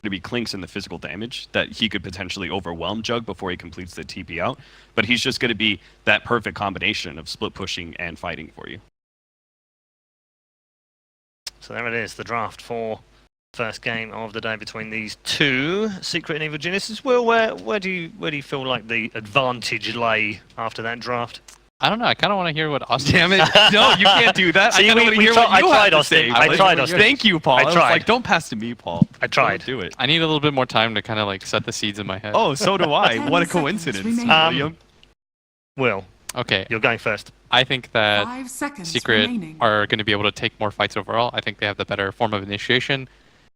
to be Clinks in the physical damage that he could potentially overwhelm Jug before he completes the TP out. But he's just going to be that perfect combination of split pushing and fighting for you. So there it is, the draft for first game of the day between these two, Secret and Evil Geniuses. Will, where do you feel like the advantage lay after that draft? I don't know. I kind of want to hear what Austin. Damn it! No, you can't do that. See, I want to hear what you have to say. I tried, Austin. Thank you, Paul. I tried. was like, don't pass to me, Paul. I tried. Don't do it. I need a little bit more time to kind of like set the seeds in my head. Oh, so do I. What a coincidence, William. Will, okay. you're going first. I think that Secret are going to be able to take more fights overall. I think they have the better form of initiation.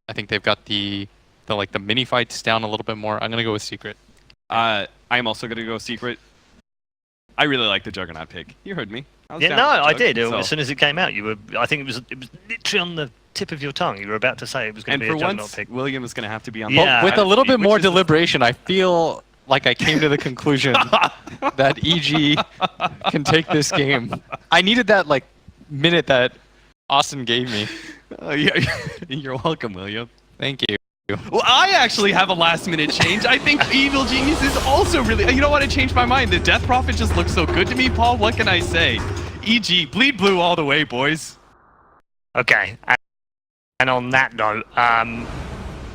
I think they've got the mini fights down a little bit more. I'm going to go with Secret. I'm also going to go Secret. I really like the Juggernaut pick. You heard me. Yeah, no, I did. So. As soon as it came out, you were. I think it was literally on the tip of your tongue. You were about to say it was going to be a Juggernaut pick. William is going to have to be on. Yeah. With a little bit more deliberation, I feel like I came to the conclusion that EG can take this game. I needed that like minute that Austin gave me. Yeah, you're welcome, William. Thank you. Well, I actually have a last-minute change. I think Evil Genius is also really... You know what? I changed my mind. The Death Prophet just looks so good to me, Paul. What can I say? EG, bleed blue all the way, boys. Okay. And on that note,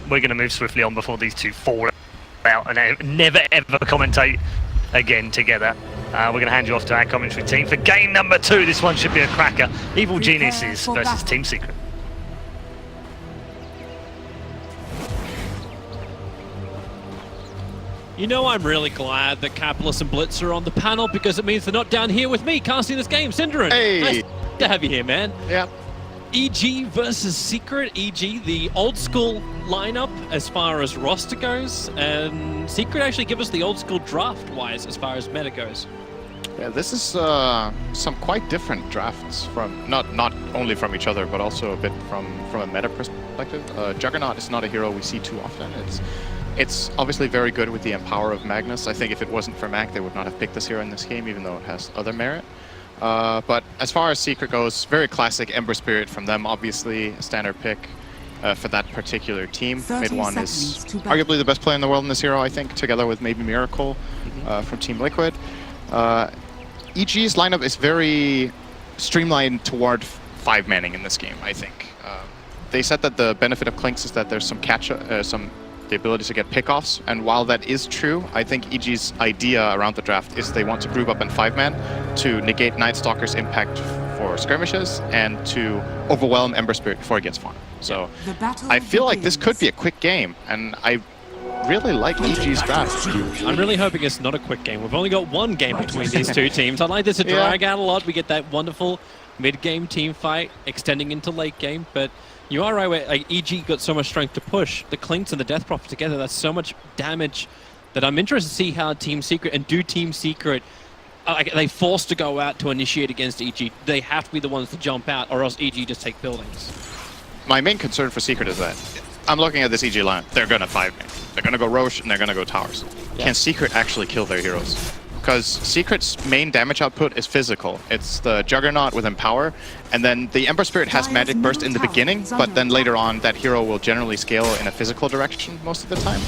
we're going to move swiftly on before these two fall out and never, ever commentate again together. We're going to hand you off to our commentary team for game number 2. This one should be a cracker. Evil Geniuses versus Team Secret. You know, I'm really glad that Capitalist and Blitz are on the panel because it means they're not down here with me casting this game. Synderen, hey. Nice to have you here, man. Yep. EG versus Secret. EG, the old school lineup as far as roster goes, and Secret actually give us the old school draft-wise as far as meta goes. Yeah, this is some quite different drafts from not only from each other, but also a bit from a meta perspective. Juggernaut is not a hero we see too often. It's obviously very good with the Empower of Magnus. I think if it wasn't for Mac, they would not have picked this hero in this game, even though it has other merit. But as far as Secret goes, very classic Ember Spirit from them, obviously a standard pick for that particular team. Mid One is arguably the best player in the world in this hero, I think, together with maybe Miracle from Team Liquid. EG's lineup is very streamlined toward 5-manning in this game, I think. They said that the benefit of Clinks is that there's some the ability to get pickoffs, and while that is true, I think EG's idea around the draft is they want to group up in 5-man to negate Night Stalker's impact for skirmishes and to overwhelm Ember Spirit before it gets farmed. So I feel like this could be a quick game, and I really like EG's draft. I'm really hoping it's not a quick game. We've only got one game between these two teams. I like this to drag out a lot. We get that wonderful mid-game team fight extending into late game, but you are right where like, EG got so much strength to push. The Clinks and the Death Prophet together, that's so much damage that I'm interested to see how Team Secret and do Team Secret, they forced to go out to initiate against EG. They have to be the ones to jump out or else EG just take buildings. My main concern for Secret is that I'm looking at this EG line. They're going to 5-man. They're going to go Roche and they're going to go towers. Yeah. Can Secret actually kill their heroes? Because Secret's main damage output is physical. It's the Juggernaut with Empower, and then the Ember Spirit has Magic Burst in the beginning, but then later on that hero will generally scale in a physical direction most of the time.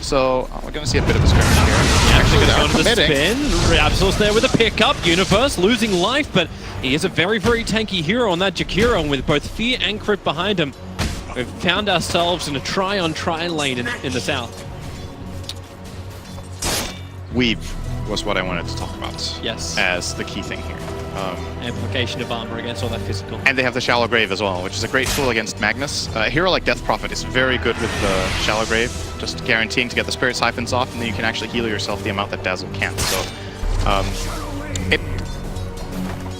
So we're going to see a bit of a skirmish here. Actually going to the spin. Absol's there with a pickup. Universe losing life, but he is a very, very tanky hero on that Jakiro, with both Fear and Crit behind him. We've found ourselves in a try-on-try lane in the south. Weave was what I wanted to talk about. Yes. As the key thing here. Amplification of armor against all that physical. And they have the Shallow Grave as well, which is a great tool against Magnus. A hero like Death Prophet is very good with the Shallow Grave, just guaranteeing to get the Spirit Siphons off, and then you can actually heal yourself the amount that Dazzle can't. So,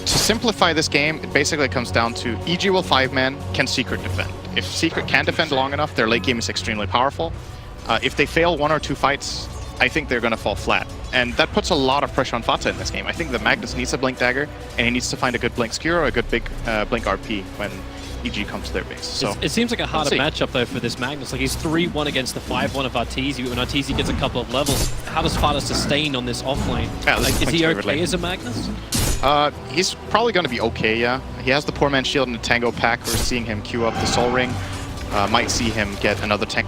to simplify this game, it basically comes down to EG will 5-man, can Secret defend? If Secret can defend long enough, their late game is extremely powerful. If they fail 1 or 2 fights, I think they're going to fall flat. And that puts a lot of pressure on Fata in this game. I think the Magnus needs a Blink Dagger, and he needs to find a good Blink Skewer or a good big Blink RP when EG comes to their base. So it seems like a harder matchup, though, for this Magnus. Like, he's 3-1 against the 5-1 of Arteezy. When Arteezy gets a couple of levels, how does Fata sustain on this offlane? Yeah, like, is he okay as a Magnus? He's probably going to be okay, yeah. He has the Poor Man's Shield and the Tango pack. We're seeing him queue up the Soul Ring. Might see him get another tank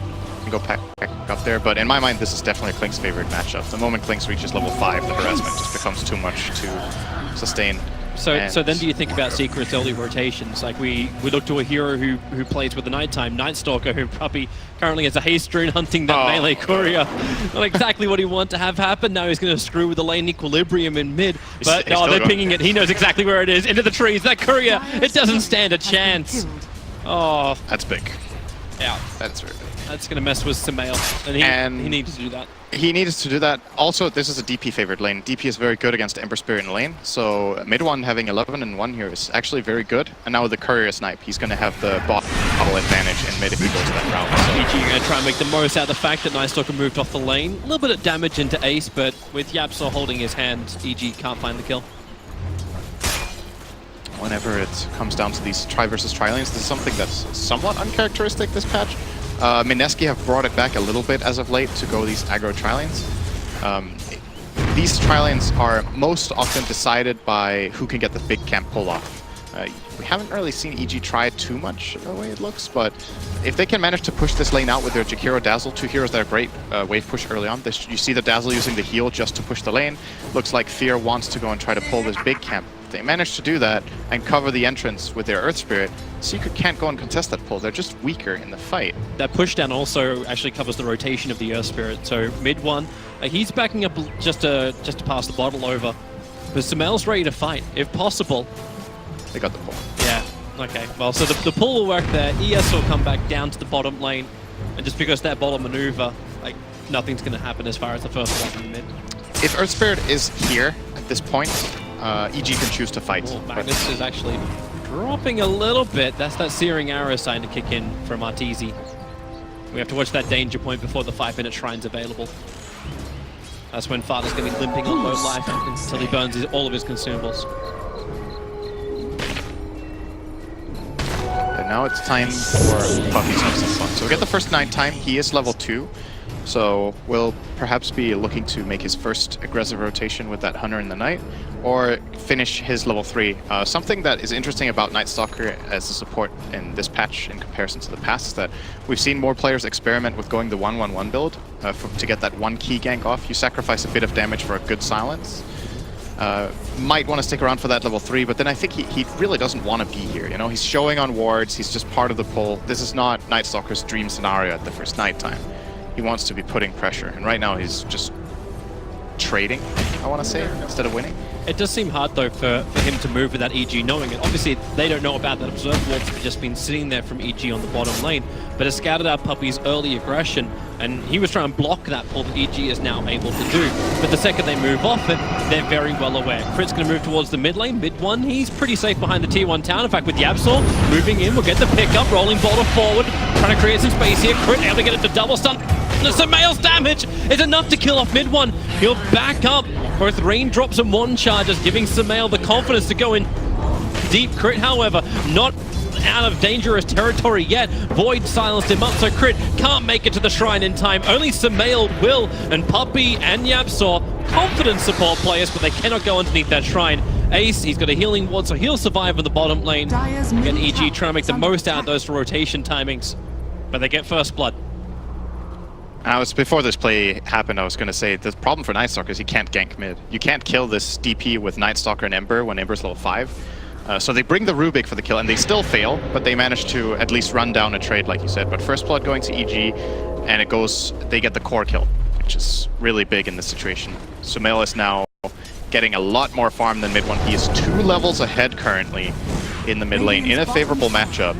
go back up there, but in my mind, this is definitely Klink's favorite matchup. The moment Klinks reaches level 5, the harassment just becomes too much to sustain. So then do you think about Secret's early rotations? Like we look to a hero who plays with the Nighttime, Night Stalker, who probably currently has a haste rune hunting that melee courier. Not exactly what he wants to have happen. Now he's going to screw with the lane equilibrium in mid. But no, they're pinging it. He knows exactly where it is. Into the trees. That courier, it doesn't stand a chance. Oh, That's big. yeah. That's very big. That's going to mess with Sumail. And he needs to do that. He needs to do that. Also, this is a DP favored lane. DP is very good against Ember Spirit in lane, so mid one having 11 and 1 here is actually very good. And now with the courier snipe, he's going to have the bottle advantage in mid if he goes that route. EG going to try and make the most out of the fact that Night Stalker moved off the lane. A little bit of damage into Ace, but with Yapsor holding his hand, EG can't find the kill. Whenever it comes down to these tri versus tri lanes, this is something that's somewhat uncharacteristic this patch. Mineski have brought it back a little bit as of late to go these aggro tri lanes. These tri lanes are most often decided by who can get the big camp pull off. We haven't really seen EG try it too much the way it looks, but if they can manage to push this lane out with their Jakiro Dazzle, two heroes that are great wave push early on. You see the Dazzle using the heal just to push the lane. Looks like Fear wants to go and try to pull this big camp. If they manage to do that and cover the entrance with their Earth Spirit, Secret can't go and contest that pull. They're just weaker in the fight. That pushdown also actually covers the rotation of the Earth Spirit. So mid one, he's backing up just to pass the bottle over. But Sumail's ready to fight, if possible. They got the pull. Yeah, okay. Well, so the pull will work there. ES will come back down to the bottom lane. And just because that bottom maneuver, like, nothing's going to happen as far as the first one in mid. If Earth Spirit is here at this point, EG can choose to fight. Oh, Magnus is actually dropping a little bit. That's that Searing Arrow starting to kick in from Arteezy. We have to watch that danger point before the 5-minute shrine's available. That's when Father's going to be limping on low life until he burns all of his consumables. And now it's time for Puppy to have some fun. So we get the first Nighttime. He is level 2. So we'll perhaps be looking to make his first aggressive rotation with that Hunter in the Night, or finish his level 3. Something that is interesting about Night Stalker as a support in this patch in comparison to the past is that we've seen more players experiment with going the 1-1-1 build to get that one key gank off. You sacrifice a bit of damage for a good silence. Might want to stick around for that level 3, but then I think he really doesn't want to be here. You know, he's showing on wards, he's just part of the pull. This is not Night Stalker's dream scenario at the first Nighttime. He wants to be putting pressure, and right now he's just trading, I want to say, instead of winning. It does seem hard, though, for him to move with that EG, knowing it. Obviously, they don't know about that Observe Ward that's just been sitting there from EG on the bottom lane, but it scouted out Puppy's early aggression, and he was trying to block that pull that EG is now able to do. But the second they move off it, they're very well aware. Crit's going to move towards the mid lane, mid one. He's pretty safe behind the T1 town. In fact, with Yapsor moving in, we'll get the pickup, rolling Boulder forward, trying to create some space here. Crit able to get it to double stun. Sumail's damage is enough to kill off mid one. He'll back up. Both raindrops and one charges, giving Sumail the confidence to go in deep. Crit, however, not out of dangerous territory yet. Void silenced him up, so Crit can't make it to the shrine in time. Only Sumail will, and Puppy and Yapsor, confident support players, but they cannot go underneath that shrine. Ace, he's got a healing ward, so he'll survive in the bottom lane. Again, EG trying to make the most out of those rotation timings, but they get first blood. Before this play happened, I was going to say the problem for Night Stalker is he can't gank mid. You can't kill this DP with Night Stalker and Ember when Ember's level 5. So they bring the Rubik for the kill, and they still fail, but they manage to at least run down a trade, like you said. But first blood going to EG, and they get the core kill, which is really big in this situation. Sumail is now getting a lot more farm than mid one. He is 2 levels ahead currently in the mid lane in a favorable matchup.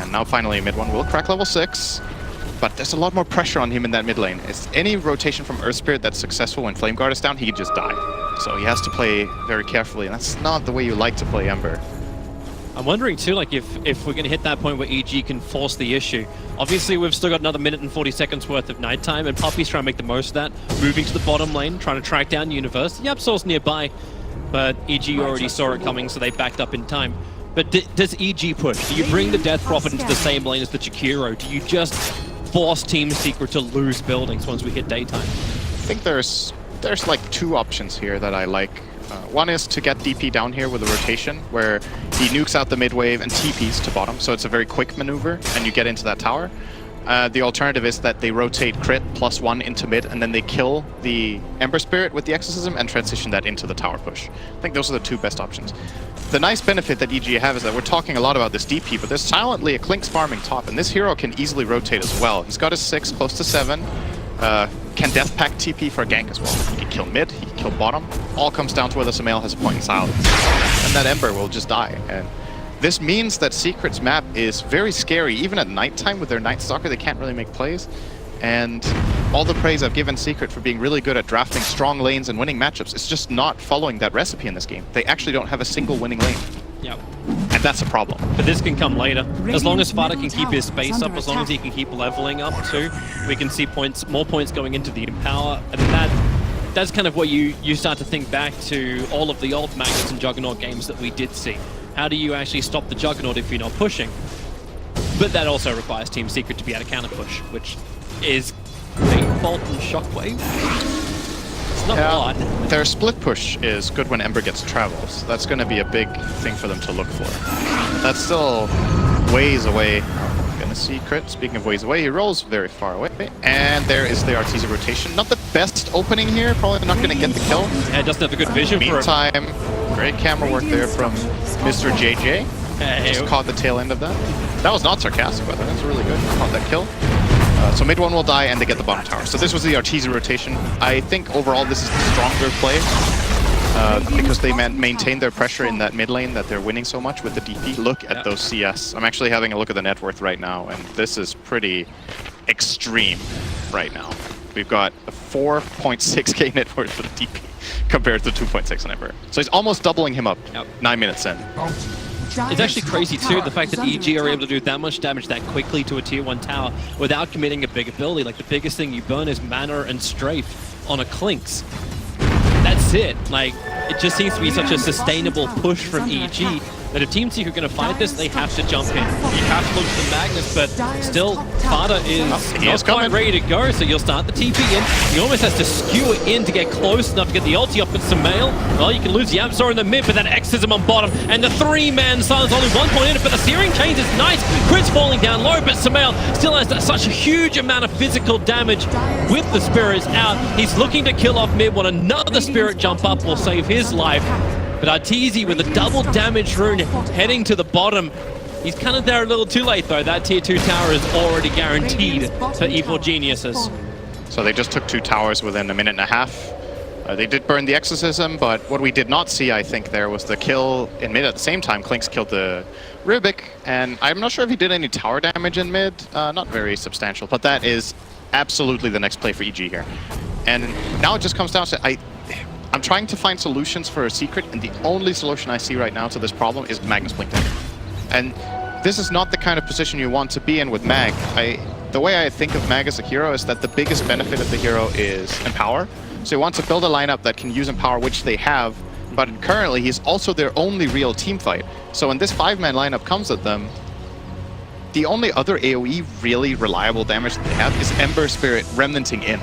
And now finally mid one will crack level 6. But there's a lot more pressure on him in that mid lane. It's any rotation from Earth Spirit that's successful when Flame Guard is down, he could just die. So he has to play very carefully, and that's not the way you like to play Ember. I'm wondering too, like if we're going to hit that point where EG can force the issue. Obviously, we've still got another minute and 40 seconds worth of nighttime, and Puppy's trying to make the most of that, moving to the bottom lane, trying to track down Universe. Yapsor's nearby, but EG already saw it coming, so they backed up in time. But does EG push? Do you bring the Death Prophet into the same lane as the Jakiro? Do you just force Team Secret to lose buildings once we hit daytime? I think there's like 2 options here that I like. One is to get DP down here with a rotation, where he nukes out the mid wave and TPs to bottom, so it's a very quick maneuver, and you get into that tower. The alternative is that they rotate crit +1 into mid, and then they kill the Ember Spirit with the Exorcism and transition that into the tower push. I think those are the two best options. The nice benefit that EG have is that we're talking a lot about this DP, but there's silently a Clinkz farming top, and this hero can easily rotate as well. He's got his 6, close to 7. Can Death Pact TP for a gank as well. He can kill mid, he can kill bottom. All comes down to whether Sumail has a point in silence. And that Ember will just die. And this means that Secret's map is very scary. Even at nighttime with their Night Stalker, they can't really make plays. And all the praise I've given Secret for being really good at drafting strong lanes and winning matchups, it's just not following that recipe in this game. They actually don't have a single winning lane. Yep. And that's a problem. But this can come later. As long as Fada can keep his space up, as long as he can keep leveling up too, we can see more points going into the Empower. And that's kind of what you start to think back to all of the old Magnus and Juggernaut games that we did see. How do you actually stop the Juggernaut if you're not pushing? But that also requires Team Secret to be able to counter push, which is Great Bolt and Shockwave. It's not a lot. Their split push is good when Ember gets travels. That's going to be a big thing for them to look for. That's still ways away. Gonna see crit. Speaking of ways away, he rolls very far away. And there is the Artesia rotation. Not the best opening here. Probably not going to get the kill. Yeah, it doesn't have a good vision for it. Meantime, great camera work there from Mr. JJ. Just caught the tail end of that. That was not sarcastic, by the way. That was really good. Caught that kill. So mid one will die and they get the bottom tower. So this was the Artesia rotation. I think overall this is the stronger play because they maintain their pressure in that mid lane that they're winning so much with the DP. Look at those CS. I'm actually having a look at the net worth right now, and this is pretty extreme right now. We've got a 4.6k net worth for the DP compared to 2.6 on Ember. So he's almost doubling him up 9 minutes in. It's actually crazy too, the fact that EG are able to do that much damage that quickly to a tier 1 tower without committing a big ability. Like, the biggest thing you burn is mana and strafe on a Clinkz. That's it. Like, it just seems to be such a sustainable push from EG that if Team Secret are going to fight this, they have to jump in. You have to look at the Magnus, but still, Fada is not quite ready to go, so you'll start the TP in. He almost has to skew it in to get close enough to get the ulti up with Sumail. Well, you can lose the Absol in the mid, but that Exorcism on bottom, and the 3-man silence, only 1 point in it, but the Searing Chains is nice. Crit's falling down low, but Sumail still has such a huge amount of physical damage with the Spirits out. He's looking to kill off mid, when another Spirit jump up will save his life. But Artesia with a double damage rune heading to the bottom. He's kind of there a little too late though. That tier 2 tower is already guaranteed for Evil Geniuses. So they just took 2 towers within a minute and a half. They did burn the Exorcism, but what we did not see, I think, there was the kill in mid at the same time. Clinkz killed the Rubik, and I'm not sure if he did any tower damage in mid. Not very substantial, but that is absolutely the next play for EG here. And now it just comes down to I'm trying to find solutions for a Secret, and the only solution I see right now to this problem is Magnus Blink Dagger. And this is not the kind of position you want to be in with Mag. The way I think of Mag as a hero is that the biggest benefit of the hero is Empower. So you want to build a lineup that can use Empower, which they have, but currently he's also their only real team fight. So when this 5-man lineup comes at them, the only other AoE really reliable damage that they have is Ember Spirit remnanting in.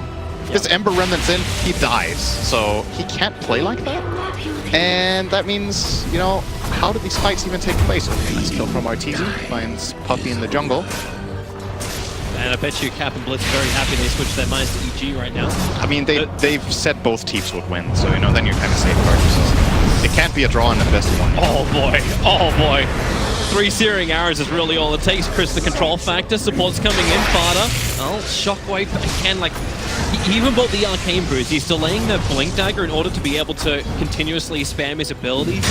This Ember Remnant's in, he dies, so he can't play like that. And that means, you know, how do these fights even take place? Okay, nice kill from Artesia, finds Puppy in the jungle. And I bet you Cap and Blitz are very happy they switched their minds to EG right now. I mean, they've said both teams would win, so, you know, then you're kind of safe purchases. It can't be a draw in the best one. Oh boy, oh boy. 3 Searing Arrows is really all it takes. Chris, the control factor, support's coming in, Fada. Oh, Shockwave again, like, he even bought the Arcane Bruise. He's delaying the Blink Dagger in order to be able to continuously spam his abilities.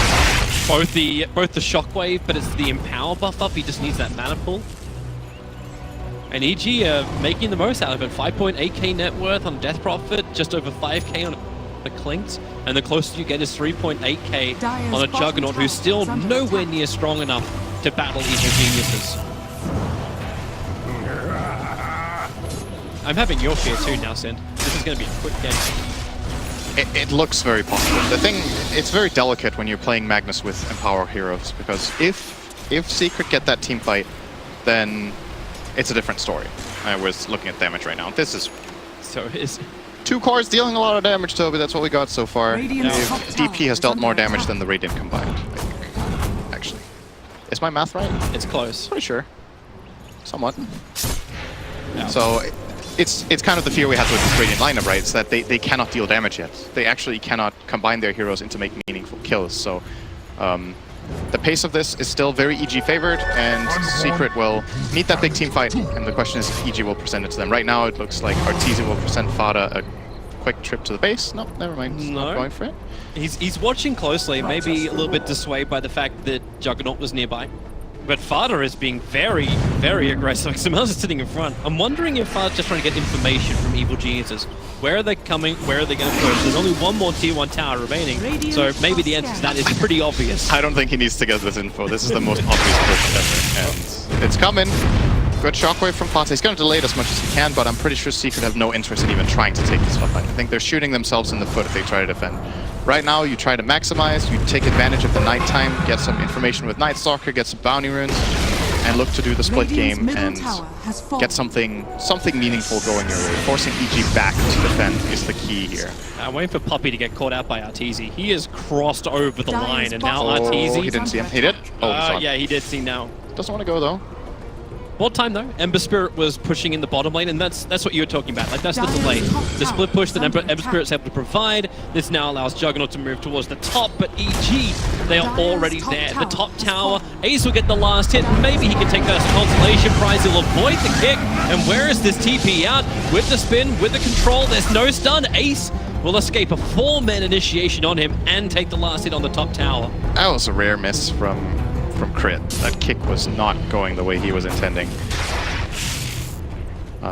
Both the Shockwave, but it's the Empower buff up. He just needs that mana pool. And EG making the most out of it. 5.8k net worth on Death Prophet, just over 5k on a Clinkz, and the closer you get is 3.8k on a Juggernaut, who's still nowhere near strong enough to battle Evil Geniuses. I'm having your fear too now, Sin. This is going to be a quick game. It looks very possible. The thing, it's very delicate when you're playing Magnus with Empower heroes, because if Secret get that team fight, then it's a different story. I was looking at damage right now. This is... So is... 2 cores dealing a lot of damage, Toby. That's what we got so far. DP has dealt more damage than the Radiant combined, I think. Actually. Is my math right? It's close. Pretty sure. Somewhat. So it's kind of the fear we had with this Radiant lineup, right? It's that they cannot deal damage yet. They actually cannot combine their heroes into make meaningful kills. So the pace of this is still very EG favored, and Secret will need that big team fight. And the question is if EG will present it to them. Right now, it looks like Arteezy will present Fada a quick trip to the base. No, never mind. He's not going for it. He's watching closely, maybe a little bit dissuaded by the fact that Juggernaut was nearby. But Fada is being very, very aggressive. Samels is sitting in front. I'm wondering if Fada's just trying to get information from Evil Geniuses. Where are they coming? Where are they going to push? There's only one more tier 1 tower remaining, so maybe the answer to that is pretty obvious. I don't think he needs to get this info. This is the most obvious push ever, and it's coming. Good shockwave from Fata. He's going to delay it as much as he can, but I'm pretty sure Secret have no interest in even trying to take this fight. I think they're shooting themselves in the foot if they try to defend. Right now, you try to maximize, you take advantage of the nighttime, get some information with Night Stalker, get some bounty runes, and look to do the split game and get something meaningful going your way. Forcing EG back to defend is the key here. I'm waiting for Puppy to get caught out by Arteezy. He has crossed over the line, and now Arteezy... He didn't see him. He did? Oh, he saw him. Yeah, he did see now. Doesn't want to go, though. What time though? Ember Spirit was pushing in the bottom lane, and that's what you were talking about. Like, that's the delay. The split push that Ember Spirit's able to provide. This now allows Juggernaut to move towards the top, but EG, they are already there. The top tower, Ace will get the last hit. Maybe he can take that as a consolation prize. He'll avoid the kick. And where is this TP out? With the spin, with the control, there's no stun. Ace will escape a 4-man initiation on him and take the last hit on the top tower. That was a rare miss from Crit. That kick was not going the way he was intending.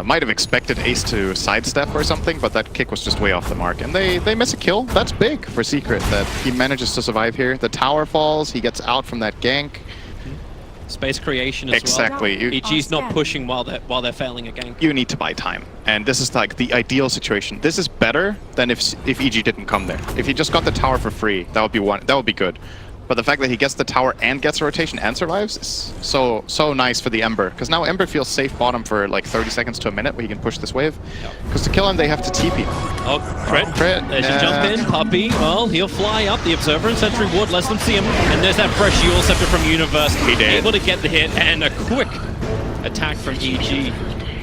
Might have expected Ace to sidestep or something, but that kick was just way off the mark. And they miss a kill. That's big for Secret, that he manages to survive here. The tower falls, he gets out from that gank. Space creation as exactly. well. EG's not pushing while they're failing a gank. You need to buy time. And this is like the ideal situation. This is better than if EG didn't come there. If he just got the tower for free, that would be good. But the fact that he gets the tower and gets a rotation and survives is so nice for the Ember. Because now Ember feels safe bottom for like 30 seconds to a minute where he can push this wave. Because to kill him, they have to TP. Oh, Crit. There's a jump in. Puppy, well, he'll fly up. The Observer and Sentry Ward lets them see him. And there's that fresh Eul Scepter from Universe. He did. Able to get the hit and a quick attack from EG.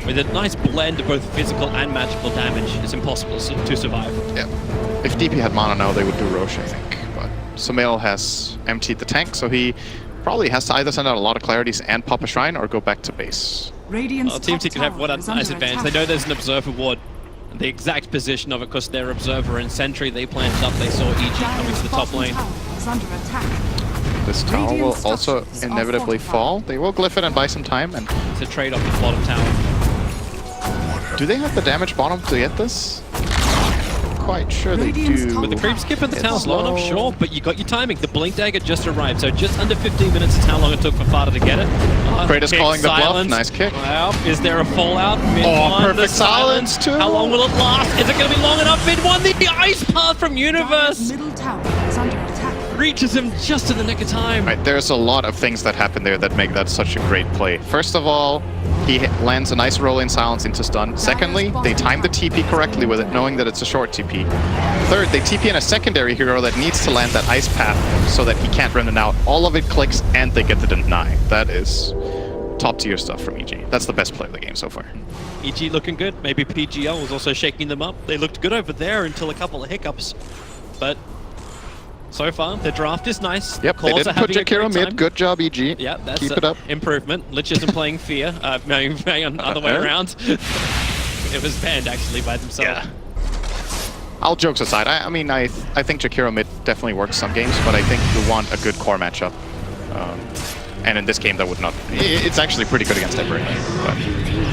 With a nice blend of both physical and magical damage. It's impossible to survive. Yeah. If DP had mana now, they would do Roche, I think. Sumail has emptied the tank, so he probably has to either send out a lot of clarities and pop a shrine or go back to base. Well, Team Secret have one nice advantage. They know there's an Observer Ward. The exact position of it, because their Observer and Sentry, they planted up, they saw EG coming to the top lane. This tower will also inevitably fall. They will glyph it and buy some time. And it's a trade off the bottom tower. Do they have the damage bottom to get this? Quite sure they do. With the creep skip and the tower's low enough, sure, but you got your timing. The Blink Dagger just arrived, so just under 15 minutes is how long it took for Fada to get it. Kratos calling the bluff, nice kick. Wow, is there a fallout? Perfect silence too. How long will it last? Is it going to be long enough? Mid one, the ice path from Universe Middle tower is under attack. reaches him just in the nick of time. Right, there's a lot of things that happen there that make that such a great play. First of all, he lands a nice roll in silence into stun. Secondly, they time the TP correctly with it, knowing that it's a short TP. Third, they TP in a secondary hero that needs to land that ice path so that he can't run it out. All of it clicks and they get the deny. That is top tier stuff from EG. That's the best play of the game so far. EG looking good. Maybe PGL was also shaking them up. They looked good over there until a couple of hiccups. But so far, the draft is nice. Yep, they didn't put Jakiro mid. Good job, EG. Yeah, that's Keep it up. Improvement. Lich isn't playing Fear. No, other way around. It was banned, actually, by themselves. Yeah. All jokes aside, I mean, I think Jakiro mid definitely works some games, but I think you want a good core matchup. And in this game, that would not... It's actually pretty good against Ember.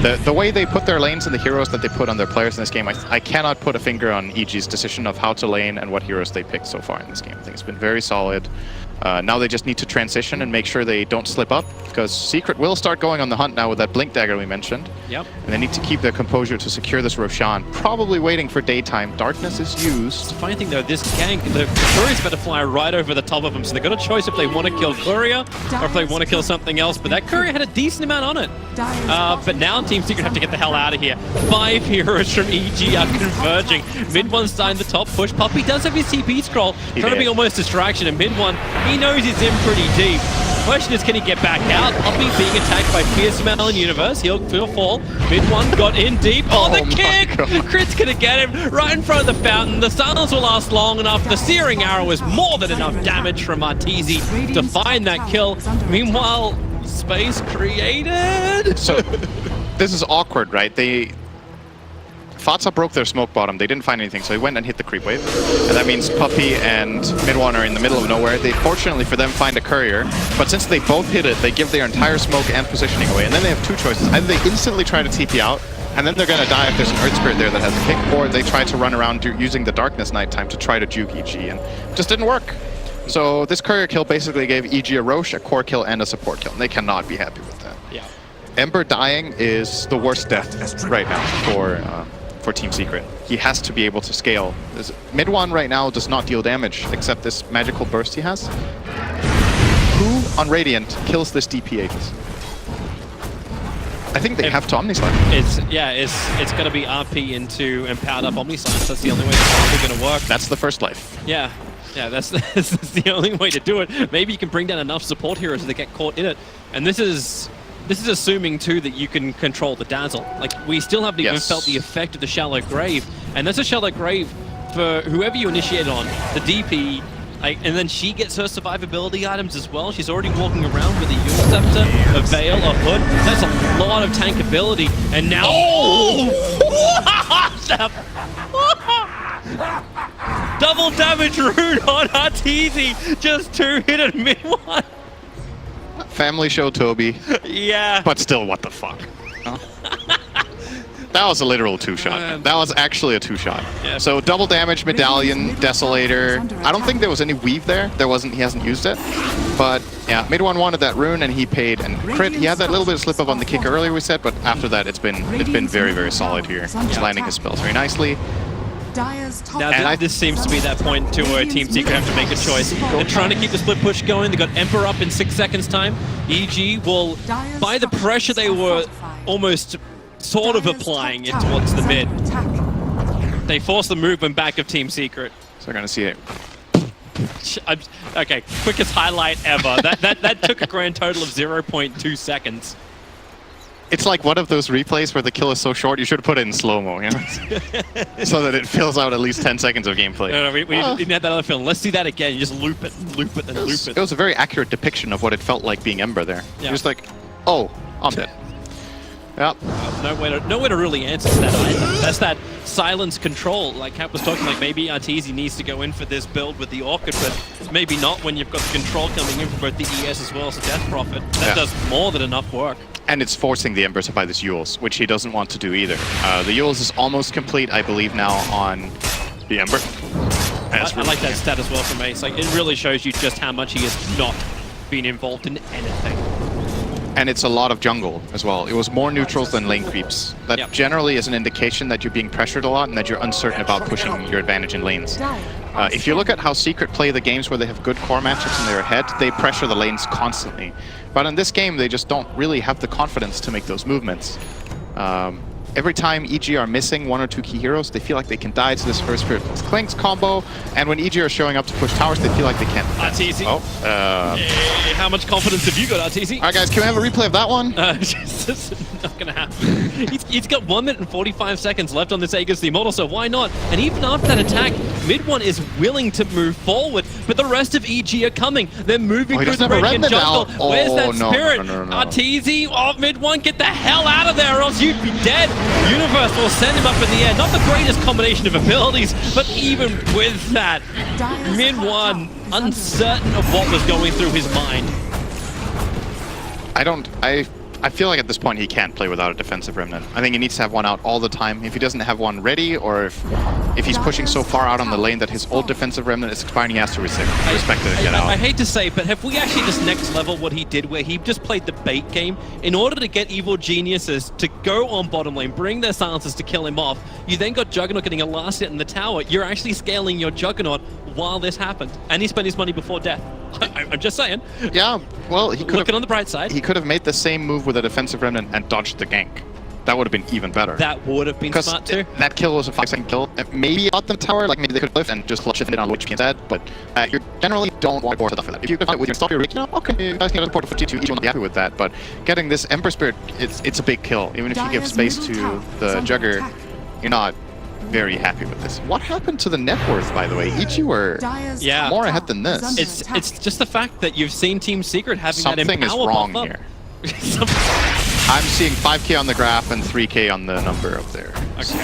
But the way they put their lanes and the heroes that they put on their players in this game, I cannot put a finger on EG's decision of how to lane and what heroes they picked so far in this game. I think it's been very solid. Now they just need to transition and make sure they don't slip up, because Secret will start going on the hunt now with that Blink Dagger we mentioned. Yep. And they need to keep their composure to secure this Roshan. Probably waiting for daytime. Darkness is used. The funny thing though, this gank, the Courier's about to fly right over the top of them, so they've got a choice if they want to kill Courier or if they want to kill something else, but that Courier had a decent amount on it. But now Team Secret have to get the hell out of here. 5 heroes from EG are converging. Mid one's starting the top push. Puppy does have his TP scroll, trying to be almost distraction, and mid one, he knows he's in pretty deep. Question is, can he get back out? Poppy being attacked by Fierce Melon Universe. He'll fall. Mid one got in deep. Oh, the kick! Crit's gonna get him right in front of the fountain. The silence will last long enough. The Searing Arrow is more than enough damage from Arteezy to find that kill. Meanwhile, space created. So this is awkward, right? Fatsa broke their smoke bottom. They didn't find anything, so he went and hit the creep wave. And that means Puppy and Mid1 are in the middle of nowhere. They, fortunately for them, find a courier. But since they both hit it, they give their entire smoke and positioning away. And then they have two choices. Either they instantly try to TP out, and then they're going to die if there's an Earth Spirit there that has a kick, or they try to run around using the Darkness Nighttime to try to juke EG, and it just didn't work. So this courier kill basically gave EG a Roche, a core kill, and a support kill. And they cannot be happy with that. Yeah. Ember dying is the worst death right now for Team Secret. He has to be able to scale. Mid1 right now does not deal damage except this magical burst he has. Who on Radiant kills this DP Aegis? I think they have to Omnislide. It's gonna be RP into empowered up Omnislide. That's the only way it's gonna work. That's the first life. Yeah, that's the only way to do it. Maybe you can bring down enough support heroes to get caught in it. And this is assuming too that you can control the dazzle. Like, we still haven't even felt the effect of the shallow grave, and that's a shallow grave for whoever you initiate on, the DP. And then she gets her survivability items as well. She's already walking around with a Yule Scepter, a Veil, a Hood. That's a lot of tankability. And now... Oh! Double damage rune on Arteezy. Just 2 hit at mid-1. Family show, Toby. Yeah. But still, what the fuck? Huh? That was a literal 2-shot. That was actually a 2-shot. Yeah. So double damage, Medallion, Desolator. I don't think there was any weave there. There wasn't. He hasn't used it. But yeah, Mid1 wanted that rune and he paid. And Crit, he had that little bit of slip up on the kick earlier, we said, but after that, it's been very, very solid here. He's landing his spells very nicely. Now this seems to be that point to where Team Secret have to make a choice. They're trying to keep the split push going. They got Emperor up in 6 seconds time. EG will, by the pressure they were almost sort of applying it towards the mid, they force the movement back of Team Secret. So they're gonna see it. Okay, quickest highlight ever. That took a grand total of 0.2 seconds. It's like one of those replays where the kill is so short, you should put it in slow-mo, you know? So that it fills out at least 10 seconds of gameplay. No, we didn't have that other film. Let's see that again. You just loop it, and loop it, and loop it. It was a very accurate depiction of what it felt like being Ember there. Yeah. Just like, oh, I'm dead. Yep. No way to really answer that either. That's that silence control. Like Cap was talking, like maybe Arteezy needs to go in for this build with the Orchid, but maybe not when you've got the control coming in for both the ES as well as the Death Prophet. That does more than enough work. And it's forcing the Ember to buy this Yules, which he doesn't want to do either. The Yules is almost complete, I believe, now on the Ember. I like that stat as well from Ace. Like, it really shows you just how much he has not been involved in anything. And it's a lot of jungle as well. It was more neutrals than lane creeps. That generally is an indication that you're being pressured a lot and that you're uncertain about pushing your advantage in lanes. If you look at how Secret play the games where they have good core matchups and they're ahead, they pressure the lanes constantly. But in this game, they just don't really have the confidence to make those movements. Every time EG are missing 1 or 2 key heroes, they feel like they can die to this First Spirit plus Clinks combo, and when EG are showing up to push towers, they feel like they can't. Arteezy. How much confidence have you got, Arteezy? Alright guys, can we have a replay of that one? It's not gonna happen. He's got 1 minute and 45 seconds left on this Aegis the Immortal, so why not? And even after that attack, Mid1 is willing to move forward, but the rest of EG are coming. They're moving through the Radiant jungle. Where's that spirit? No. Arteezy, Mid1, get the hell out of there or else you'd be dead. Universe will send him up in the air. Not the greatest combination of abilities, but even with that, Mid1 uncertain of what was going through his mind. I feel like at this point he can't play without a defensive remnant. I think he needs to have one out all the time. If he doesn't have one ready, or if he's pushing so far out on the lane that his old defensive remnant is expiring, he has to respect it and get out. I hate to say, but have we actually just next level what he did, where he just played the bait game in order to get evil geniuses to go on bottom lane, bring their silencers to kill him off. You then got Juggernaut getting a last hit in the tower. You're actually scaling your Juggernaut while this happened, and he spent his money before death. I'm just saying. Yeah, well, he could looking on the bright side. He could have made the same move with a defensive remnant and dodged the gank. That would have been even better. That would have been smart too. That kill was a 5-second kill. Maybe out the tower, like maybe they could have lived and just clutch it on low HP instead. But generally don't want to support stuff for that. If you can find it with your stuff, you're okay, you guys can support for T2, each will not be happy with that, but getting this Ember Spirit, it's a big kill. Even if you give space to the Jugger, you're not very happy with this. What happened to the net worth, by the way? EG were Yeah. more ahead than this. It's just the fact that you've seen Team Secret having Something that is empower wrong buff here. up. I'm seeing 5k on the graph and 3k on the number up there. Okay.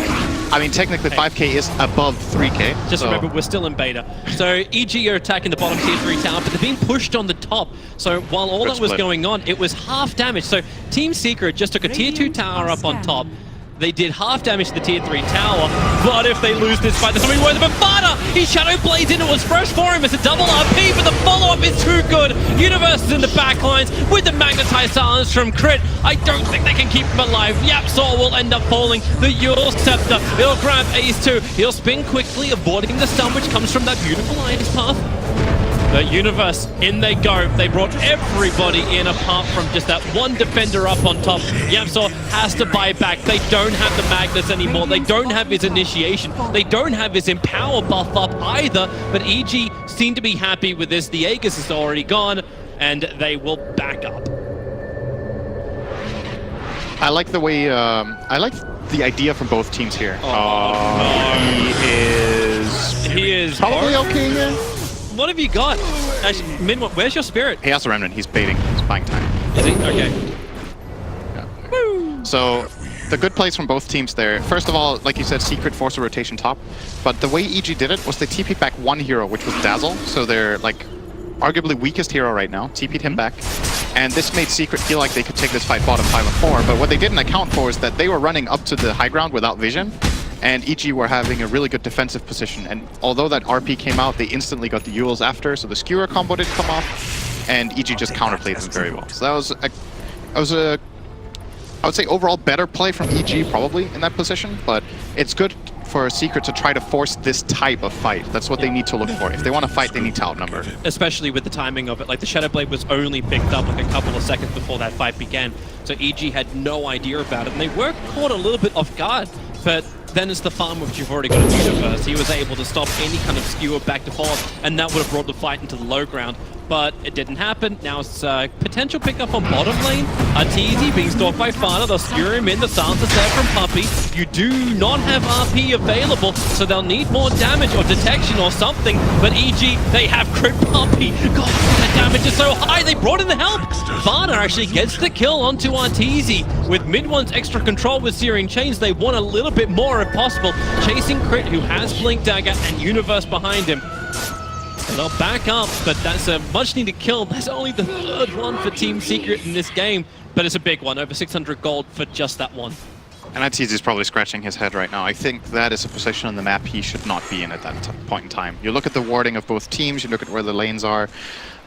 I mean, technically 5k is above 3k. Just so remember, we're still in beta. So EG are attacking the bottom tier 3 tower, but they're being pushed on the top. So while all Good that was split. going on, it was half damage. So Team Secret just took a tier 2 tower up on top. They did half damage to the tier 3 tower, but if they lose this fight, there's something worth it. But Vada, he Shadow Blades in, it was fresh for him. It's a double RP, but the follow-up is too good. Universe is in the backlines with the Magnetized Silence from Crit. I don't think they can keep him alive. Yapsaw will end up falling. The Yule Scepter, he'll grab Ace 2. He'll spin quickly, avoiding the stun, which comes from that beautiful Iris path. The Universe, in they go. They brought everybody in apart from just that one defender up on top. Yapsaw has to buy back. They don't have the Magnus anymore. They don't have his initiation. They don't have his empower buff up either. But EG seem to be happy with this. The Aegis is already gone, and they will back up. I like the way, I like the idea from both teams here. He is Probably okay here. What have you got? Actually, Minwa, where's your spirit? He has a remnant, he's baiting, he's buying time. Is he? Okay. Yeah. So, the good plays from both teams there. First of all, like you said, Secret forced a rotation top. But the way EG did it was they TP'd back one hero, which was Dazzle. So they're like arguably weakest hero right now. TP'd him back. And this made Secret feel like they could take this fight bottom 5 and 4. But what they didn't account for is that they were running up to the high ground without vision. And EG were having a really good defensive position. And although that RP came out, they instantly got the Yules after. So the Skewer combo didn't come off. And EG just counterplayed them very well. So that was a I would say overall better play from EG probably in that position. But it's good for Secret to try to force this type of fight. That's what they need to look for. If they want to fight, they need to outnumber. Especially with the timing of it. Like, the Shadow Blade was only picked up like a couple of seconds before that fight began. So EG had no idea about it. And they were caught a little bit off guard. But then it's the farm which you've already got a Universe. He was able to stop any kind of skewer back to forward, and that would have brought the fight into the low ground. But it didn't happen. Now it's potential pickup on bottom lane. Arteezy being stalked by Fana. They'll skewer him in. The silence is there from Puppey. You do not have RP available, so they'll need more damage or detection or something. But EG, they have Crit Puppey. God, the damage is so high. They brought in the help. Fana actually gets the kill onto Arteezy. With Mid-One's extra control with Searing Chains, they want a little bit more if possible. Chasing Crit, who has Blink Dagger, and Universe behind him. They'll back up, but that's a much-needed kill. That's only the third one for Team Secret in this game, but it's a big one. Over 600 gold for just that one. And Arteezy's probably scratching his head right now. I think that is a position on the map he should not be in at that point in time. You look at the warding of both teams, you look at where the lanes are.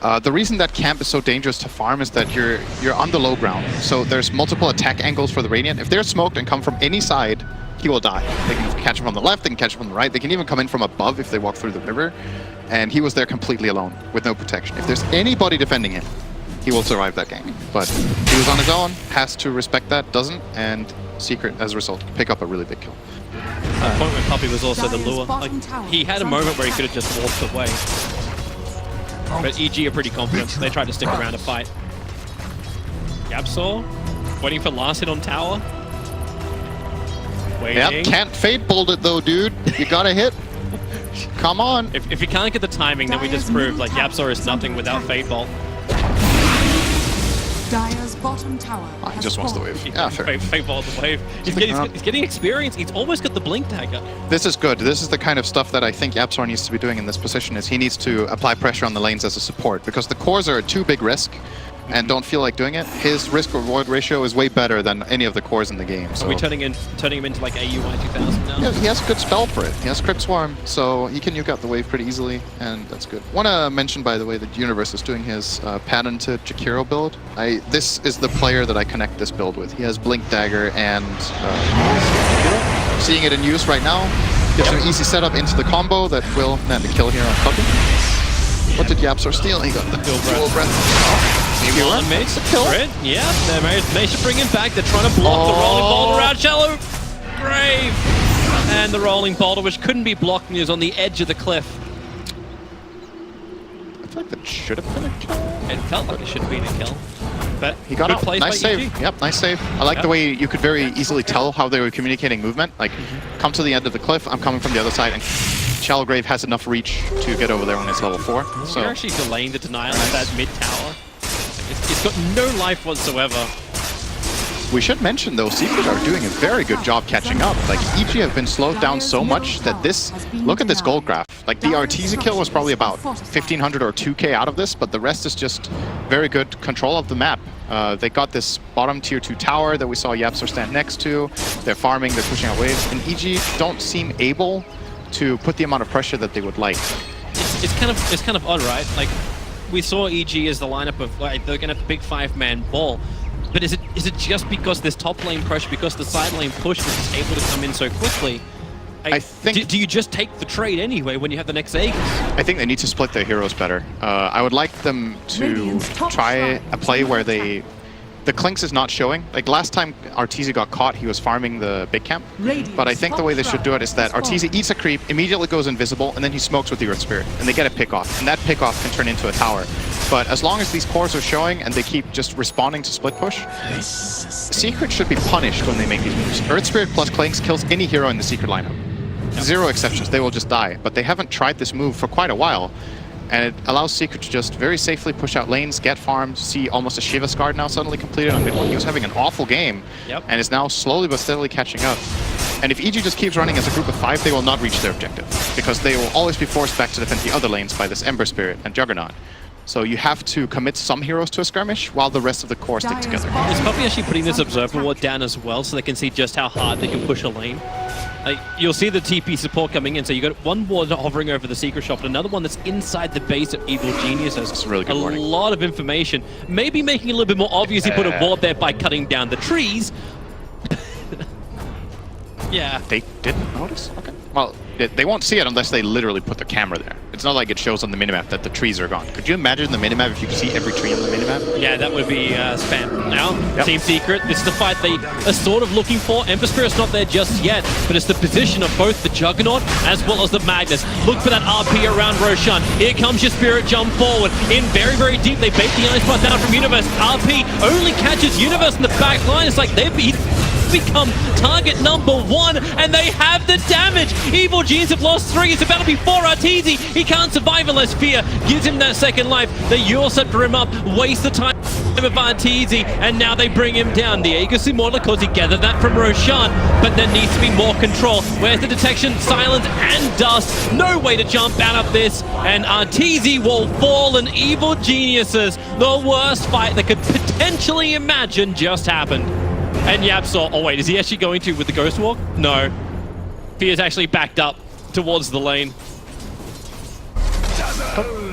The reason that camp is so dangerous to farm is that you're on the low ground. So there's multiple attack angles for the Radiant. If they're smoked and come from any side, he will die. They can catch him from the left, they can catch him from the right, they can even come in from above if they walk through the river. And he was there completely alone, with no protection. If there's anybody defending him, he will survive that game. But he was on his own, has to respect that, doesn't, and Secret, as a result, pick up a really big kill. The point where Puppey was also the lure. Like, he had a moment where he could have just walked away. But EG are pretty confident. They tried to stick around to fight. Yapsaw, waiting for last hit on tower. Waiting. Yep, can't fade bolt it though, dude. You gotta hit. Come on. If you can't get the timing, then we just proved like Yapsaw is nothing without Fade Bolt. Dire's bottom tower. Oh, he just wants the wave. Yeah, fair. Fade Bolt the wave. He's getting experience. He's almost got the Blink Dagger. This is good. This is the kind of stuff that I think Yapsaw needs to be doing in this position, is he needs to apply pressure on the lanes as a support, because the cores are a too big risk and don't feel like doing it. His risk-reward ratio is way better than any of the cores in the game. So Are we turning him into like AUI 2000 now? yeah, he has a good spell for it. He has Crypt Swarm, so he can nuke out the wave pretty easily, and that's good. Want to mention, by the way, that Universe is doing his patented Jakiro build. This is the player that I connect this build with. He has Blink Dagger and seeing it in use right now. Gives him an easy setup into the combo that will land the kill here on Puppey. What did Yapsaw steal? He got the dual breath. He makes the kill. Yeah, they managed to bring him back. They're trying to block the rolling boulder around shallow grave. And the rolling boulder, which couldn't be blocked, and he was on the edge of the cliff. feel like that should have been a kill. It felt like it should have been a kill. But He got good out. plays Nice by save. EG. Yep, nice save. I like the way you could very easily tell how they were communicating movement. Like, come to the end of the cliff, I'm coming from the other side, and Shallow Grave has enough reach to get over there when it's level 4. So So you're actually delaying the denial of that mid tower. It's got no life whatsoever. we should mention though, Secret are doing a very good job catching up. Like, EG have been slowed down so much that this, look at this gold graph. Like, the Arteezy kill was probably about 1,500 or 2k out of this, but the rest is just very good control of the map. They got this bottom tier 2 tower that we saw Yapsor stand next to. They're farming, they're pushing out waves, and EG don't seem able to put the amount of pressure that they would like. It's kind of odd, right? Like, we saw EG as the lineup of, like, they're gonna have the big 5-man ball. But is it just because this top lane pressure, because the side lane push was able to come in so quickly? I think... Do you just take the trade anyway when you have the next Aegis? I think they need to split their heroes better. I would like them to try a play where they... The Clinks is not showing. Like, last time Arteezy got caught, he was farming the big camp. But I think the way they should do it is that Arteezy eats a creep, immediately goes invisible, and then he smokes with the Earth Spirit. And they get a pick-off. And that pick-off can turn into a tower. But as long as these cores are showing and they keep just responding to split push, Secret should be punished when they make these moves. Earth Spirit plus Clinks kills any hero in the Secret lineup. Zero exceptions, they will just die. But they haven't tried this move for quite a while. And it allows Secret to just very safely push out lanes, get farmed, see almost a Shiva's Guard now suddenly completed on mid lane. He was having an awful game, and is now slowly but steadily catching up. And if EG just keeps running as a group of 5, they will not reach their objective, because they will always be forced back to defend the other lanes by this Ember Spirit and Juggernaut. So you have to commit some heroes to a skirmish while the rest of the core stick together. It's probably actually putting this observer ward down as well, so they can see just how hard they can push a lane. Like, you'll see the TP support coming in, so you got one ward hovering over the secret shop, and another one that's inside the base of Evil Geniuses. It's really good warning. A lot of information. Maybe making it a little bit more obvious you put a ward there by cutting down the trees. Yeah. They didn't notice? Okay. Well, they won't see it unless they literally put the camera there. It's not like it shows on the minimap that the trees are gone. Could you imagine the minimap if you could see every tree on the minimap? Yeah, that would be spam. Now, Team Secret, this is the fight they are sort of looking for. Ember Spirit's not there just yet, but it's the position of both the Juggernaut as well as the Magnus. Look for that RP around Roshan. Here comes your Spirit jump forward. In very, very deep, they bait the Ice Path down from Universe. RP only catches Universe in the back line. It's like they've become target number 1, and they have the damage. Evil Genius have lost 3. It's about to be 4. Arteezy, he can't survive unless Fear gives him that second life. They Eulceptor him up, waste the time of Arteezy, and now they bring him down. The Aegis Immortal, of course, he gathered that from Roshan, but there needs to be more control. Where's the detection? Silence and dust. No way to jump out of this, and Arteezy will fall, and Evil Geniuses, the worst fight they could potentially imagine, just happened. And Yapsor, oh wait, is he actually going to with the Ghost Walk? No. Fear's actually backed up towards the lane.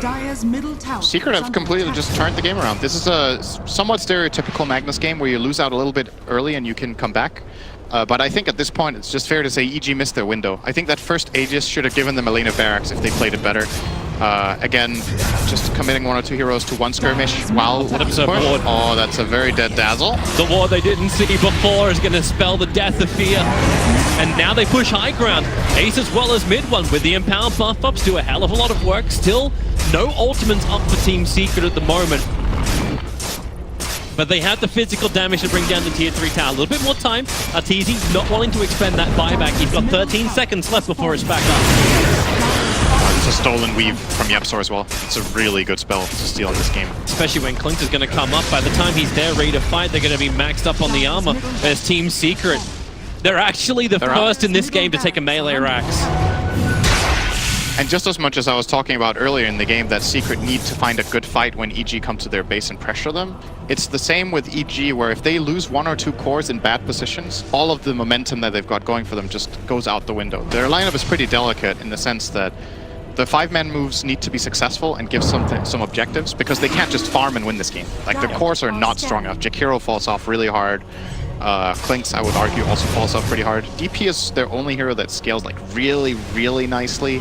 Dire's middle tower. Secret have completely just turned the game around. This is a somewhat stereotypical Magnus game where you lose out a little bit early and you can come back. But I think at this point it's just fair to say EG missed their window. I think that first Aegis should have given them a lane of barracks if they played it better. Again, just committing 1 or 2 heroes to 1 skirmish while push. Oh, that's a very dead Dazzle. The ward they didn't see before is going to spell the death of Fear. And now they push high ground. Ace as well as mid one with the Empower buff ups do a hell of a lot of work. Still, no ultimates up for Team Secret at the moment. But they have the physical damage to bring down the tier 3 tower. A little bit more time. Arteezy not wanting to expend that buyback. He's got 13 seconds left before it's back up. It's a stolen weave from Yapsor as well. It's a really good spell to steal in this game. Especially when Clint is going to come up. By the time he's there ready to fight, they're going to be maxed up on the armor. There's Team Secret. They're actually the first in this game to take a melee Rax. And just as much as I was talking about earlier in the game that Secret need to find a good fight when EG come to their base and pressure them, it's the same with EG where if they lose 1 or 2 cores in bad positions, all of the momentum that they've got going for them just goes out the window. Their lineup is pretty delicate in the sense that the 5-man moves need to be successful and give some objectives because they can't just farm and win this game. Like, the cores are not strong enough. Jakiro falls off really hard. Clinks, I would argue, also falls off pretty hard. DP is their only hero that scales like really, really nicely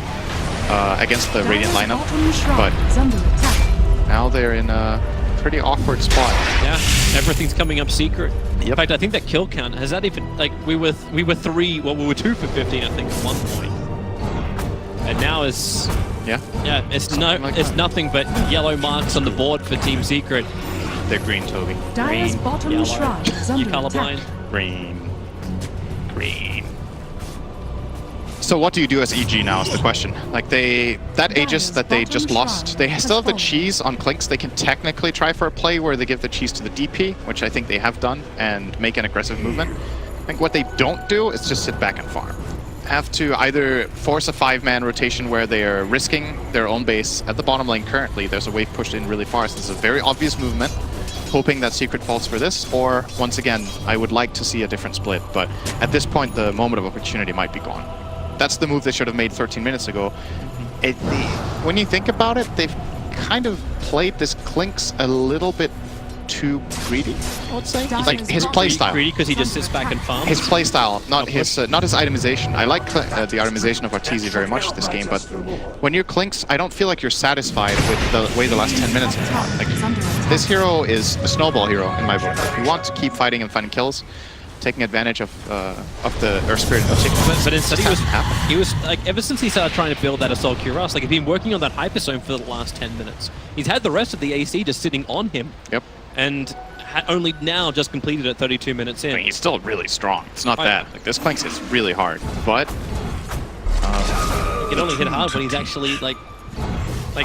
against the Radiant lineup, but now they're in a pretty awkward spot. Yeah, everything's coming up Secret. In fact, I think that kill count, has that even, like, we were 2 for 15, I think, at one point. And now as Yeah, Yeah, it's like that. nothing but yellow marks on the board for Team Secret. they're green, Toby. Dire's Green, bottom yellow. shrine is You under colorblind? attack. Green. Green. So what do you do as EG now is the question. Like that Aegis that they just lost, they still have the cheese on Clinks. They can technically try for a play where they give the cheese to the DP, which I think they have done, and make an aggressive movement. I think what they don't do is just sit back and farm. Have to either force a 5-man rotation where they are risking their own base. At the bottom lane currently, there's a wave pushed in really far, so this is a very obvious movement, hoping that Secret falls for this, or once again, I would like to see a different split, but at this point, the moment of opportunity might be gone. That's the move they should have made 13 minutes ago. When you think about it, they've kind of played this Clinks a little bit too greedy, I would say. Like his playstyle. Greedy because he just sits back and farms. His playstyle, not his itemization. I like the itemization of Arteezy very much this game, but when you're Clinks, I don't feel like you're satisfied with the way the last 10 minutes have gone. Like, this hero is a snowball hero in my book. If you want to keep fighting and finding kills, taking advantage of the Earth Spirit in particular. But instead he was like, ever since he started trying to build that Assault Cuirass, like he's been working on that Hyperzone for the last 10 minutes. He's had the rest of the AC just sitting on him. Yep. And only now just completed it 32 minutes in. I mean, he's still really strong. It's not Oh, that. Like, this Clinks is really hard, but He can only hit hard when he's actually like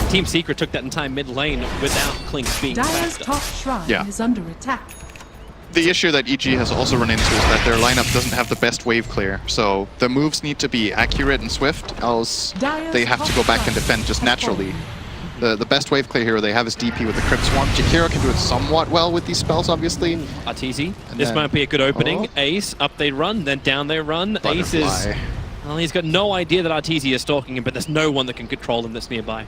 Team Secret took that entire mid lane without Clinks being Dire's backed top up. shrine Yeah. is under attack. the issue that EG has also run into is that their lineup doesn't have the best wave clear. So the moves need to be accurate and swift, else they have to go back and defend just naturally. The best wave clear hero they have is DP with the Crypt Swarm. Jakiro can do it somewhat well with these spells, obviously. Arteezy. And This then- might be a good opening. Oh. Ace, up they run, then down they run. Ace is... Butterfly. Well, he's got no idea that Arteezy is stalking him, but there's no one that can control him that's nearby.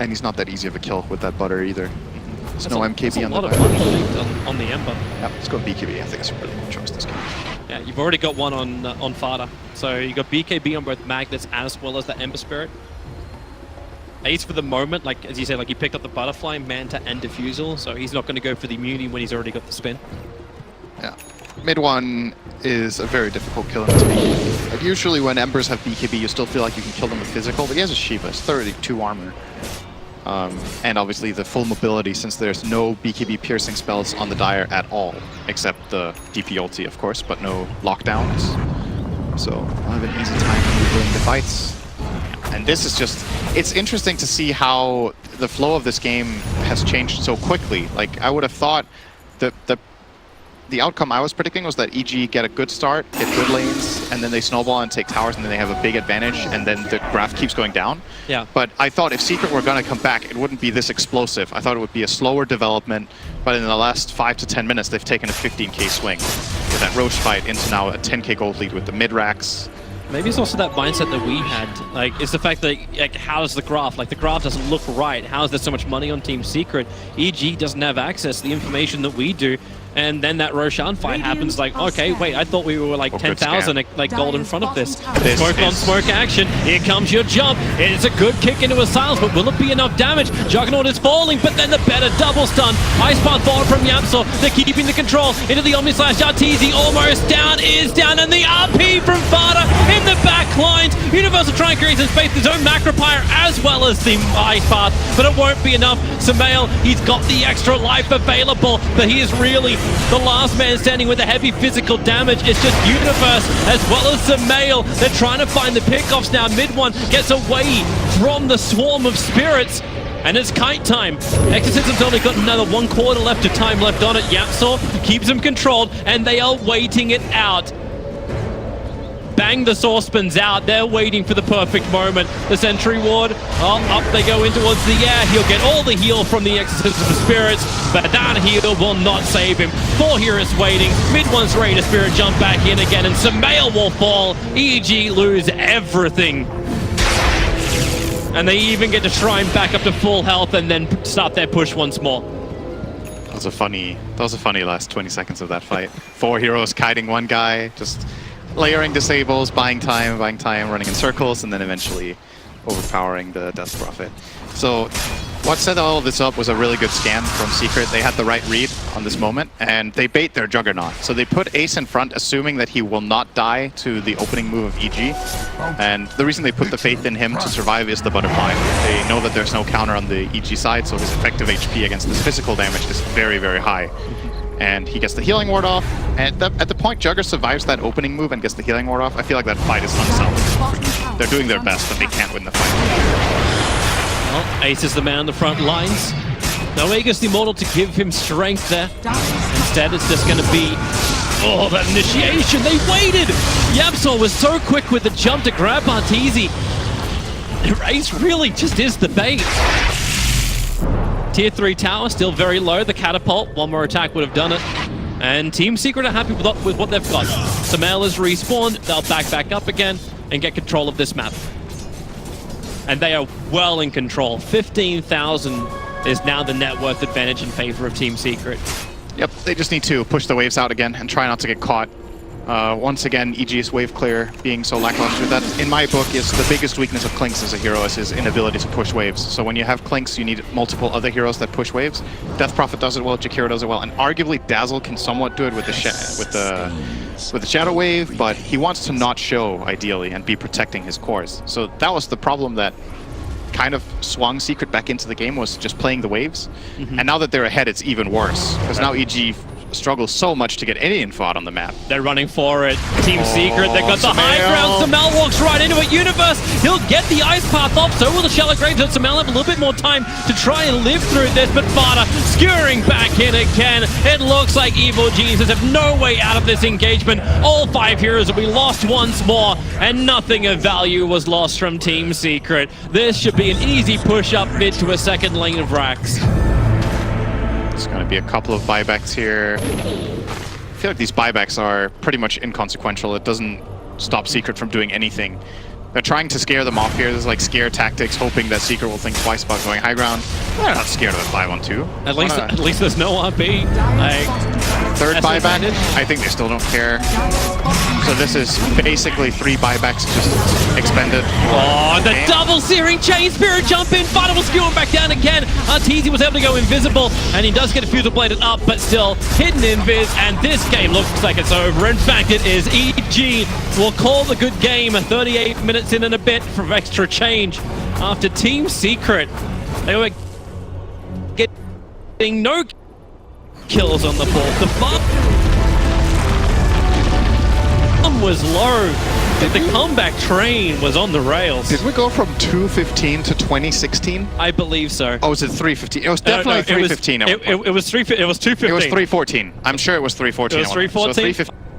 And he's not that easy of a kill with that butter either. There's no That's MKB a on the lot of butter. money on the Ember. Yeah, let's go BKB. I think it's a really good choice this game. Yeah, you've already got one on Fada. So you got BKB on both Magnets as well as the Ember Spirit. Ace for the moment, like as you said, like he picked up the Butterfly, Manta, and Diffusal, so he's not going to go for the immunity when he's already got the spin. Yeah. Mid one is a very difficult kill in this game. Like usually when Embers have BKB, you still feel like you can kill them with physical, but he has a Shiva. It's 32 armor. And obviously the full mobility, since there's no BKB piercing spells on the Dire at all, except the DP ulti, of course, but no lockdowns. So I'll have an easy time maneuvering the fights. And this is just, it's interesting to see how the flow of this game has changed so quickly. Like I would have thought the outcome I was predicting was that EG get a good start, get good lanes, and then they snowball and take towers, and then they have a big advantage, and then the graph keeps going down. Yeah. But I thought if Secret were going to come back, it wouldn't be this explosive. I thought it would be a slower development, but in the last 5 to 10 minutes, they've taken a 15k swing with that Roche fight into now a 10k gold lead with the mid-racks. Maybe it's also that mindset that we had. Like, it's the fact that, like, how does the graph? Like, the graph doesn't look right. How is there so much money on Team Secret? EG doesn't have access to the information that we do. And then that Roshan fight happens, like, okay, wait, I thought we were like Oh, good 10,000 scam. like gold in front of this. This Smoke on is- smoke action. Here comes your jump. It's a good kick into a silence, but will it be enough damage? Juggernaut is falling, but then the better double stun. Ice Path forward from Yamsor. They're keeping the control into the Omni Slash. Arteezy almost down, is down, and the RP from Fada in the back lines. Universal trying to create some space, his own Macropire as well as the Ice Path, but it won't be enough. Samael, he's got the extra life available, but he is really the last man standing with a heavy physical damage. It's just Universe as well as Samael. They're trying to find the pickoffs now. Mid one gets away from the swarm of spirits. And it's kite time. Exorcism's only got another 1/4 left of time left on it. Yapsor keeps them controlled, and they are waiting it out. Bang, the saucepans out. They're waiting for the perfect moment. The Sentry Ward, up they go in towards the air. He'll get all the heal from the Exorcism of Spirits, but that heal will not save him. 4 heroes waiting. Mid one's ready to Spirit jump back in again, and Samael will fall. EG lose everything. And they even get to shrine back up to full health and then start their push once more. That was a funny last 20 seconds of that fight. 4 heroes kiting one guy, just layering disables, buying time, running in circles, and then eventually overpowering the Death Prophet. So what set all of this up was a really good scan from Secret. They had the right read. on this moment, and they bait their Juggernaut. So they put Ace in front, assuming that he will not die to the opening move of EG. And the reason they put the faith in him to survive is the butterfly. They know that there's no counter on the EG side, so his effective HP against this physical damage is very, very high. And he gets the healing ward off, and at the point Jugger survives that opening move and gets the healing ward off, I feel like that fight is unsalvageable. They're doing their best, but they can't win the fight. Well, Ace is the man on the front lines. No Aegis the Immortal to give him strength there. Instead, it's just going to be... Oh, that initiation! They waited! Yapsol was so quick with the jump to grab Arteezy. Ace really just is the bait. Tier 3 tower still very low. The catapult, one more attack would have done it. And Team Secret are happy with what they've got. Sumail is respawned. They'll back up again and get control of this map. And they are well in control. 15,000 is now the net worth advantage in favor of Team Secret. Yep, they just need to push the waves out again and try not to get caught. Once again, EG's wave clear being so lackluster. That, in my book, is the biggest weakness of Klinks as a hero, is his inability to push waves. So when you have Klinks, you need multiple other heroes that push waves. Death Prophet does it well, Jakiro does it well, and arguably Dazzle can somewhat do it with the Shadow Wave, but he wants to not show, ideally, and be protecting his cores. So that was the problem that kind of swung Secret back into the game, was just playing the waves. And now that they're ahead, it's even worse, because now EG struggles so much to get any info out on the map. They're running for it. Team Secret, they've got the high ground. Sumail walks right into it. Universe, he'll get the ice path off. So will the Shallow Graves, and Sumail have a little bit more time to try and live through this. But Vada skewering back in again. It looks like Evil Geniuses have no way out of this engagement. All 5 heroes will be lost once more, and nothing of value was lost from Team Secret. This should be an easy push up mid to a second lane of Rax. There's going to be a couple of buybacks here. I feel like these buybacks are pretty much inconsequential. It doesn't stop Secret from doing anything. They're trying to scare them off here. This is like scare tactics, hoping that Secret will think twice about going high ground. They're not scared of a 5-on-2. At least there's no RB. Third buyback, I think they still don't care. So this is basically 3 buybacks just expended. Oh, the double searing chain spirit jump in. Vada will skew him back down again. Arteezy was able to go invisible, and he does get a Fusel Bladed up, but still hidden invis, and this game looks like it's over. In fact, it is. EG will call the good game. 38 minutes in and a bit for extra change after Team Secret. They were getting no kills on the board. The farm was low. The comeback train was on the rails. Did we go from 215 to 2016? I believe so. Oh, was it 315? It was definitely 315. It was 215. It was 314. I'm sure it was 314. It was 314? So 315.